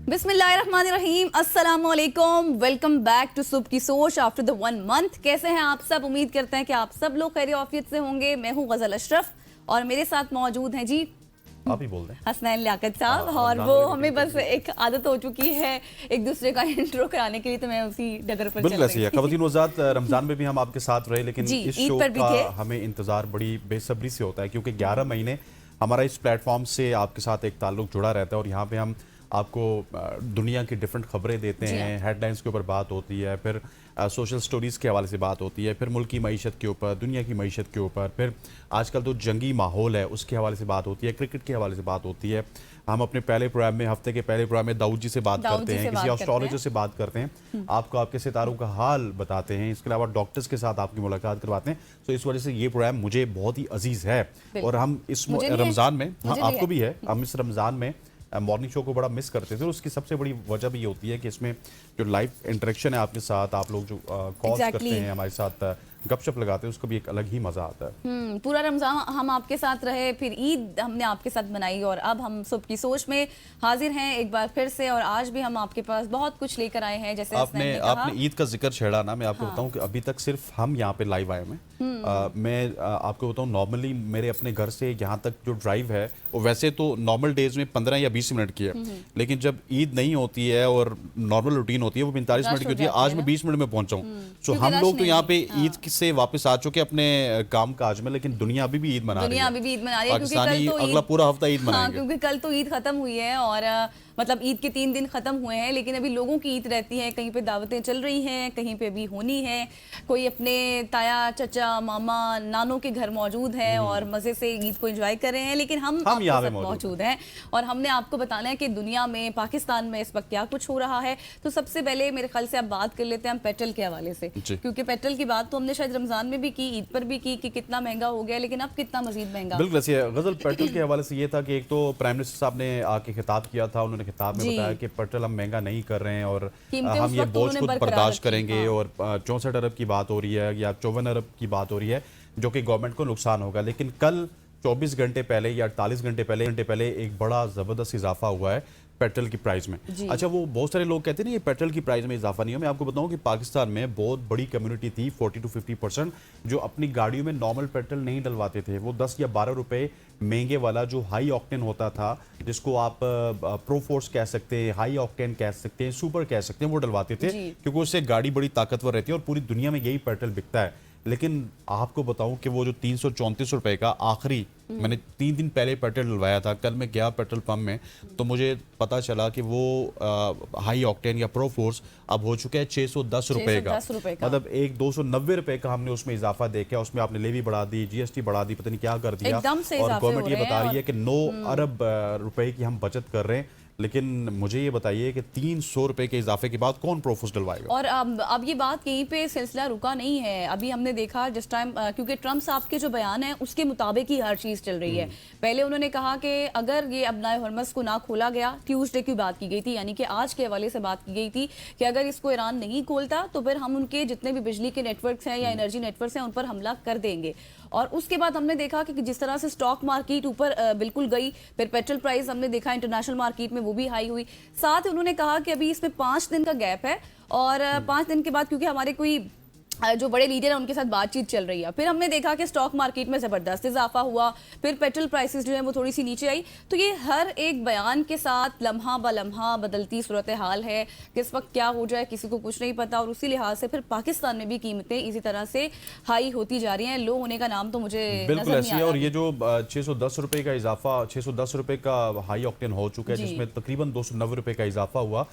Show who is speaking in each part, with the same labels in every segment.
Speaker 1: बिस्मिल्लाहिर्रहमानिर्रहीम, अस्सलामुअलैकुम। Welcome back to सुबह की सोच आफ्टर द 1 मंथ। कैसे हैं आप सब? उम्मीद करते हैं कि आप सब लोग खैर ऑफियत से होंगे। मैं हूं गजल अशरफ और मेरे साथ मौजूद हैं जी
Speaker 2: आप ही बोल दें
Speaker 1: हसनैन लियाकत साहब। और वो हमें बस एक आदत हो चुकी है एक दूसरे का इंट्रो कराने के लिए, तो मैं उसी डगर पर
Speaker 2: बिल्कुल ऐसी है। ख़वातीन वज़ात, रमज़ान में भी हम आपके साथ रहे, लेकिन इस शो का हमें इंतज़ार बड़ी बेसब्री से होता है क्योंकि 11 महीने हमारा इस प्लेटफॉर्म से आपके साथ एक ताल्लुक जुड़ा रहता है और यहाँ पे हम आपको दुनिया की डिफरेंट खबरें देते हैं। हेडलाइंस के ऊपर बात होती है, फिर सोशल स्टोरीज़ के हवाले से बात होती है, फिर मुल्क की मईशत के ऊपर, दुनिया की मईशत के ऊपर, फिर आजकल तो जंगी माहौल है उसके हवाले से बात होती है, क्रिकेट के हवाले से बात होती है। हम अपने पहले प्रोग्राम में, हफ्ते के पहले प्रोग्राम में दाऊद जी से बात करते हैं, किसी एस्ट्रोलॉजर से बात करते हैं, आपको आपके सितारों का हाल बताते हैं, इसके अलावा डॉक्टर्स के साथ आपकी मुलाकात करवाते हैं। तो इस वजह से ये प्रोग्राम मुझे बहुत ही अजीज है और हम इस रमज़ान में, हाँ आपको भी है, हम इस रमज़ान में मॉर्निंग शो को बड़ा मिस करते थे। उसकी सबसे बड़ी वजह भी ये होती है कि इसमें जो लाइव इंटरेक्शन है आपके साथ, आप लोग जो कॉल्स करते हैं हमारे साथ, गपशप लगाते हैं, उसका भी एक अलग ही मजा आता है।
Speaker 1: पूरा रमजान हम आपके साथ रहे, फिर ईद हमने आपके साथ मनाई और अब हम सुबह की सोच में हाजिर हैं एक बार फिर से। और आज भी हम आपके पास बहुत कुछ लेकर आए हैं। जैसे
Speaker 2: आपने ईद का जिक्र छेड़ा ना, मैं आपको बताऊं कि अभी तक सिर्फ हम यहाँ पे लाइव आए हैं। मैं आपको बताऊं, नॉर्मली मेरे अपने घर से यहाँ तक जो ड्राइव है वो वैसे तो नॉर्मल डेज में 15 या 20 मिनट की है, लेकिन जब ईद नहीं होती है और नॉर्मल रूटीन होती है वो 45 मिनट की होती है। आज मैं 20 मिनट में पहुंचा हूँ। सो हम लोग तो यहाँ पे ईद से वापस आ चुके अपने काम काज में, लेकिन दुनिया अभी भी ईद मना रही है। पाकिस्तानी अगला पूरा हफ्ता ईद मनाएंगे
Speaker 1: क्योंकि कल तो ईद खत्म हुई है और मतलब ईद के 3 दिन खत्म हुए हैं, लेकिन अभी लोगों की ईद रहती है। कहीं पे दावतें चल रही हैं, कहीं पे भी होनी है, कोई अपने ताया चचा मामा नानों के घर मौजूद है और मजे से ईद को एंजॉय कर रहे हैं। लेकिन हम यहाँ पे मौजूद हैं और हमने आपको बताना है कि दुनिया में, पाकिस्तान में इस वक्त क्या कुछ हो रहा है। तो सबसे पहले मेरे ख्याल से आप बात कर लेते हैं हम पेट्रोल के हवाले से, क्योंकि पेट्रोल की बात तो हमने शायद रमजान में भी की, ईद पर भी की कि कितना महंगा हो गया, लेकिन अब कितना मजीद महंगा।
Speaker 2: बिल्कुल गजल, पेट्रोल के हवाले से ये था कि एक तो प्राइम मिनिस्टर साहब ने आके खिताब किया था, उन्होंने खिताब में बताया कि पेट्रोल हम महंगा नहीं कर रहे हैं और हम ये बोझ खुद बर्दाश्त करेंगे। और 64 अरब की बात हो रही है या 54 अरब की बात हो रही है जो कि गवर्नमेंट को नुकसान होगा। लेकिन कल 24 घंटे पहले या 48 घंटे पहले एक बड़ा ज़बरदस्त इजाफा हुआ है पेट्रोल की प्राइस में। अच्छा, वो बहुत सारे लोग कहते हैं ना ये पेट्रोल की प्राइस में इजाफा नहीं है। मैं आपको बताऊं कि पाकिस्तान में बहुत बड़ी कम्युनिटी थी, 40 to 50% जो अपनी गाड़ियों में नॉर्मल पेट्रोल नहीं डलवाते थे। वो 10 या 12 रुपए महंगे वाला जो हाई ऑक्टेन होता था, जिसको आप प्रो फोर्स कह सकते हैं, हाई ऑक्टेन कह सकते हैं, सुपर कह सकते हैं, वो डलवाते थे क्योंकि उससे गाड़ी बड़ी ताकतवर रहती है और पूरी दुनिया में यही पेट्रोल बिकता है। लेकिन आपको बताऊं कि वो जो 334 रुपए का आखिरी, मैंने 3 दिन पहले पेट्रोल डलवाया था, कल मैं गया पेट्रोल पंप में तो मुझे पता चला कि वो हाई ऑक्टेन या प्रो फोर्स अब हो चुका है 610 रुपए का। मतलब एक 290 रुपए का हमने उसमें इजाफा देखा। उसमें आपने लेवी बढ़ा दी, जीएसटी बढ़ा दी, पता नहीं क्या कर दिया, और गवर्नमेंट ये बता रही है कि 9 अरब रुपए की हम बचत कर रहे हैं। लेकिन मुझे ये बताइए कि 300 रुपए के इजाफे के बाद कौन प्रोफोस डलवाएगा?
Speaker 1: और अब ये बात यहीं पे सिलसिला रुका नहीं है। अभी हमने देखा जिस टाइम, क्योंकि ट्रम्प साहब के जो बयान है उसके मुताबिक ही हर चीज चल रही है। पहले उन्होंने कहा कि अगर ये अपना हरमस को ना खोला गया, ट्यूसडे की बात की गई थी, यानी कि आज के हवाले से बात की गई थी कि अगर इसको ईरान नहीं खोलता तो फिर हम उनके जितने भी बिजली के नेटवर्क्स हैं या एनर्जी नेटवर्क्स हैं उन पर हमला कर देंगे। और उसके बाद हमने देखा कि जिस तरह से स्टॉक मार्केट ऊपर बिल्कुल गई, फिर पेट्रोल प्राइस हमने देखा इंटरनेशनल मार्केट में वो भी हाई हुई। साथ ही उन्होंने कहा कि अभी इसमें 5 दिन का गैप है और 5 दिन के बाद, क्योंकि हमारे कोई जो बड़े लीडर हैं उनके साथ बातचीत चल रही है, फिर हमने देखा कि स्टॉक मार्केट में जबरदस्त इजाफा हुआ, फिर पेट्रोल प्राइसेस जो है वो थोड़ी सी नीचे आई। तो ये हर एक बयान के साथ लम्हा ब लम्हा बदलती सूरत हाल है, किस वक्त क्या हो जाए किसी को कुछ नहीं पता। और उसी लिहाज से फिर पाकिस्तान में भी कीमतें इसी तरह से हाई होती जा रही हैं। लो होने का नाम तो मुझे
Speaker 2: बिल्कुल ऐसी है। और ये जो 610 रुपए का इजाफा, 610 रुपए का हाई ऑक्टेन हो चुका है, जिसमें तकरीबन 290 रुपए का इजाफा हुआ।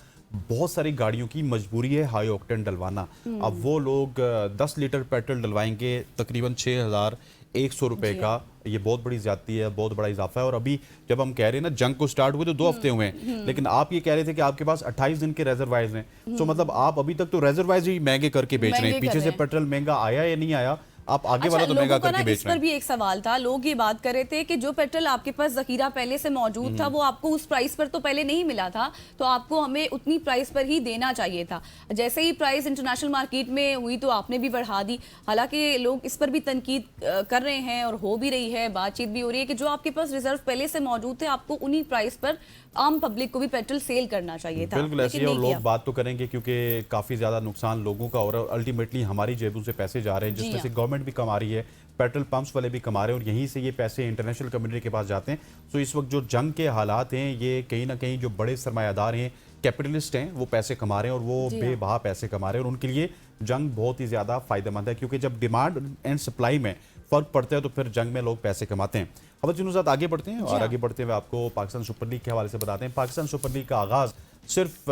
Speaker 2: बहुत सारी गाड़ियों की मजबूरी है हाई ऑक्टेन डलवाना। अब वो लोग 10 लीटर पेट्रोल डलवाएंगे तकरीबन 6100 रुपए का। ये बहुत बड़ी ज्यादती है, बहुत बड़ा इजाफा है। और अभी जब हम कह रहे हैं ना जंग को स्टार्ट हुए तो 2 हफ्ते हुए हैं, लेकिन आप ये कह रहे थे कि आपके पास 28 दिन के रेजरवाइज हैं। तो मतलब आप अभी तक तो रेजरवाइज ही महंगे करके बेच रहे हैं। पीछे से पेट्रोल महंगा आया या नहीं आया आप आगे वाला तो महंगा करके बेच
Speaker 1: इस
Speaker 2: रहे
Speaker 1: पर
Speaker 2: हैं।
Speaker 1: भी एक सवाल था, लोग ये बात कर रहे थे कि जो पेट्रोल आपके पास जखीरा पहले से मौजूद था वो आपको उस प्राइस पर तो पहले नहीं मिला था, तो आपको हमें उतनी प्राइस पर ही देना चाहिए था। जैसे ही प्राइस इंटरनेशनल मार्केट में हुई तो आपने भी बढ़ा दी। हालांकि लोग इस पर भी तनकीद कर रहे हैं और हो भी रही है, बातचीत भी हो रही है कि जो आपके पास रिजर्व पहले से मौजूद थे आपको उन्हीं प्राइस पर आम पब्लिक को भी पेट्रोल सेल करना चाहिए था।
Speaker 2: बिल्कुल ऐसे ही, और लोग बात तो करेंगे क्योंकि काफ़ी ज़्यादा नुकसान लोगों का हो रहा है और अल्टीमेटली हमारी जेबों से पैसे जा रहे हैं, जिसमें से गवर्नमेंट भी कमा रही है, पेट्रोल पंप्स वाले भी कमा रहे हैं और यहीं से ये पैसे इंटरनेशनल कम्युनिटी के पास जाते हैं। तो इस वक्त जो जंग के हालात हैं, ये कहीं ना कहीं जो बड़े सरमायादार हैं, कैपिटलिस्ट हैं, वो पैसे कमा रहे हैं और वो बेबहा पैसे कमा रहे हैं और उनके लिए जंग बहुत ही ज़्यादा फायदेमंद है, क्योंकि जब डिमांड एंड सप्लाई में फ़र्क पड़ता है तो फिर जंग में लोग पैसे कमाते हैं। अब जिन्होंने आगे बढ़ते हैं और आगे बढ़ते हुए आपको पाकिस्तान सुपर लीग के हवाले से बताते हैं। पाकिस्तान सुपर लीग का आगाज़ सिर्फ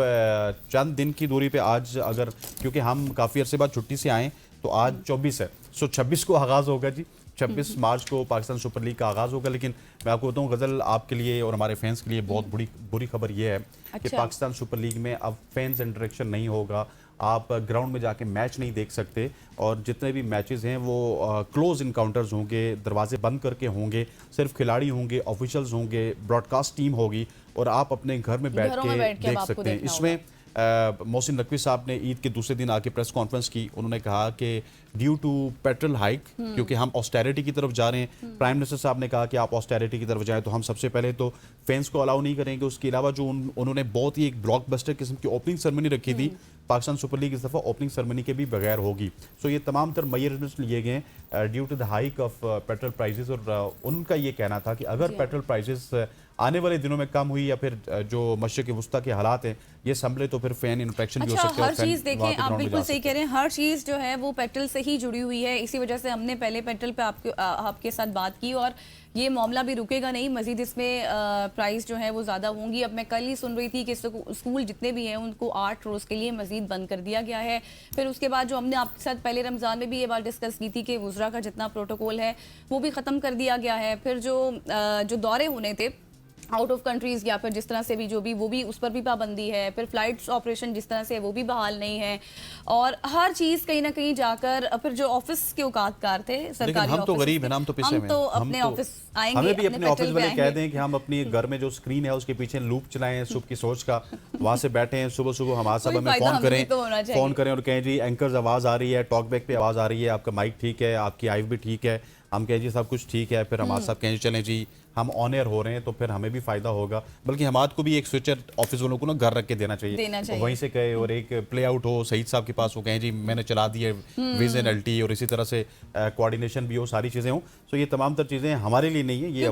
Speaker 2: चंद दिन की दूरी पे आज, अगर क्योंकि हम काफ़ी अरसे बाद छुट्टी से आए तो आज 24 है, सो 26 को आगाज़ होगा जी। 26 मार्च को पाकिस्तान सुपर लीग का आगाज़ होगा। लेकिन मैं आपको बताऊँ गज़ल, आपके लिए और हमारे फैंस के लिए बहुत बुरी खबर यह है कि पाकिस्तान सुपर लीग में अब फैंस इंटरेक्शन नहीं होगा, आप ग्राउंड में जाके मैच नहीं देख सकते और जितने भी मैचेस हैं वो क्लोज इनकाउंटर्स होंगे, दरवाजे बंद करके होंगे, सिर्फ खिलाड़ी होंगे, ऑफिशियल्स होंगे, ब्रॉडकास्ट टीम होगी और आप अपने घर में बैठ के देख सकते हैं। इसमें मोहसिन नकवी साहब ने ईद के दूसरे दिन आके प्रेस कॉन्फ्रेंस की, उन्होंने कहा कि ड्यू टू पेट्रोल हाइक, क्योंकि हम ऑस्टेरिटी की तरफ जा रहे हैं, प्राइम मिनिस्टर साहब ने कहा कि आप ऑस्टेरिटी की तरफ जाएं तो हम सबसे पहले तो फैंस को अलाउ नहीं करेंगे। उसके अलावा जो उन्होंने बहुत ही एक ब्लॉकबस्टर किस्म की ओपनिंग सेरेमनी रखी थी, पाकिस्तान सुपर लीग इस दफ़ा ओपनिंग सेरेमनी के भी बगैर होगी। सो ये तमाम तर मेजर्स लिए गए due to the hike of petrol prices और उनका ये कहना था कि अगर पेट्रोल प्राइसेस आने वाले दिनों में कम हुई या फिर जो मशरिक़ वुस्ता के हालात हैं ये संभले तो फिर फैन इंटरेक्शन भी हो सकते हैं।
Speaker 1: हर चीज़ देखें, आप बिल्कुल सही कह रहे हैं, हर चीज़ जो है वो पेट्रोल से ही जुड़ी हुई है। इसी वजह से हमने पहले पेट्रोल पे आपके साथ बात की और ये मामला भी रुकेगा नहीं, मजीद इसमें प्राइस जो है वो ज़्यादा होंगी। अब मैं कल ही सुन रही थी कि स्कूल जितने भी हैं उनको 8 रोज़ के लिए मजीद बंद कर दिया गया है। फिर उसके बाद जो हमने आपके साथ पहले रमज़ान में भी ये बात डिस्कस की थी कि वुज़रा का जितना प्रोटोकॉल है वो भी ख़त्म कर दिया गया है। फिर जो दौरे होने थे आउट ऑफ कंट्रीज या फिर जिस तरह से भी जो भी वो भी उस पर भी पाबंदी है। फिर फ्लाइट्स ऑपरेशन जिस तरह से वो भी बहाल नहीं है और हर चीज़ कहीं ना कहीं जाकर फिर जो ऑफिस के औकातकार थे सरकारी,
Speaker 2: हम तो गरीब हैं, हम तो पिछले में,
Speaker 1: हम तो अपने ऑफिस आएंगे,
Speaker 2: हमें भी अपने ऑफिस वाले कह दें कि हम अपनी घर में जो स्क्रीन है उसके पीछे लूप चलाएं सुबह की सोच का, वहां से बैठे हैं सुबह सुबह हमारे साहब हमें फोन करें और कहें जी एंकर्स आवाज़ आ रही है, टॉक बैक पे आवाज़ आ रही है, आपका माइक ठीक है, आपकी आईव भी ठीक है, हम कहें जी सब कुछ ठीक है, फिर हमारे साहब कहें चलें जी हम ऑन एयर हो रहे हैं, तो फिर हमें भी फायदा होगा। बल्कि हमाद को भी एक स्विचर ऑफिस वालों को ना घर रख के देना चाहिए। वहीं से कहे और एक प्ले आउट हो सईद साहब के पास, वो कहें जी मैंने चला दी है विजन एलटी और इसी तरह से कोऑर्डिनेशन भी हो, सारी चीज़ें हों। तो ये तमाम तर चीज़ें हमारे लिए नहीं है, ये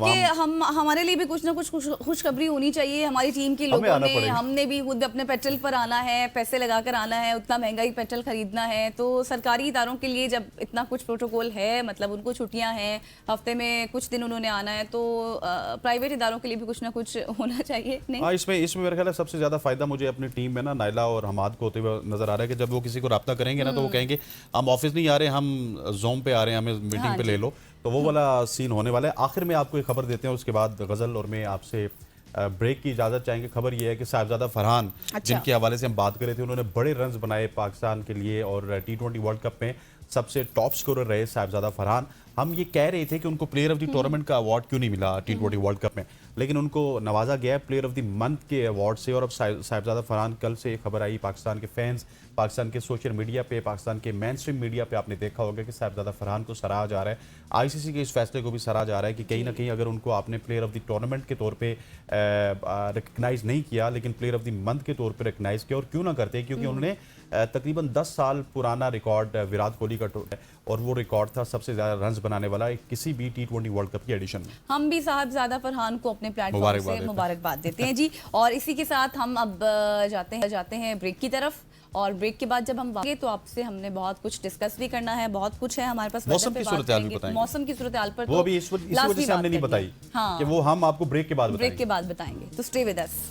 Speaker 1: हमारे लिए भी कुछ ना कुछ खुशखबरी होनी चाहिए। हमारी टीम के लोगों ने, हमने भी खुद अपने पेट्रोल पर आना है, पैसे लगाकर आना है, उतना महंगा ही पेट्रोल खरीदना है। तो सरकारी इदारों के लिए जब इतना कुछ प्रोटोकॉल है, मतलब उनको छुट्टियां हैं, हफ्ते में कुछ दिन उन्होंने आना है, तो प्राइवेट इदारों के लिए भी कुछ ना कुछ होना चाहिए। नहीं
Speaker 2: इसमें मेरा ख्याल है सबसे ज़्यादा फायदा मुझे अपनी टीम में ना नाइला और हमाद को होते हुए नजर आ रहा है कि जब वो किसी को रब्ता करेंगे ना तो वो कहेंगे हम ऑफिस नहीं आ रहे, हम जोम पे आ रहे हैं, हमें मीटिंग पे ले लो, तो वो वाला सीन होने वाला है। आखिर में आपको एक खबर देते हैं, उसके बाद गजल और मैं आपसे ब्रेक की इजाज़त चाहेंगे। खबर यह है कि साहिबजादा फरहान जिनके हवाले से हम बात कर रहे थे, उन्होंने बड़े रन्स बनाए पाकिस्तान के लिए और T20 वर्ल्ड कप में सबसे टॉप स्कोरर रहे साहिबजादा फरहान। हम ये कह रहे थे कि उनको प्लेयर ऑफ द टूर्नामेंट का अवार्ड क्यों नहीं मिला T20 वर्ल्ड कप में, लेकिन उनको नवाजा गया प्लेयर ऑफ द मंथ के अवार्ड से। और अब साहिबजादा फरहान, कल से खबर आई पाकिस्तान के फैंस, पाकिस्तान के सोशल मीडिया पे, पाकिस्तान के मेन स्ट्रीम मीडिया पे आपने देखा होगा कि साहिबजादा फरहान को सराहा जा रहा है, आईसीसी के इस फैसले को भी सराहा जा रहा है कि कहीं ना कहीं अगर उनको आपने प्लेयर ऑफ द टूर्नामेंट के तौर पे रिकग्नाइज नहीं किया, लेकिन प्लेयर ऑफ द मंथ के तौर पे रिकग्नाइज किया। और क्यों ना करते, क्योंकि उन्होंने तकरीबन 10 साल पुराना रिकॉर्ड विराट कोहली का और वो रिकॉर्ड था सबसे ज़्यादा रन्स बनाने वाला किसी भी T20 वर्ल्ड कप की एडिशन में।
Speaker 1: हम भी साहिबजादा फरहान को अपने प्लेटफॉर्म से मुबारकबाद देते हैं जी। और इसी के साथ हम अब जाते हैं ब्रेक की तरफ, और ब्रेक के बाद जब हम वापस तो आपसे हमने बहुत कुछ डिस्कस भी करना है, बहुत कुछ है हमारे पास।
Speaker 2: मौसम की सूरत हाल भी बताएंगे, मौसम
Speaker 1: की सूरत हाल पर
Speaker 2: वो अभी इस वजह से हमने नहीं बताई कि वो हम आपको ब्रेक के बाद
Speaker 1: बताएंगे। तो स्टे विद अस।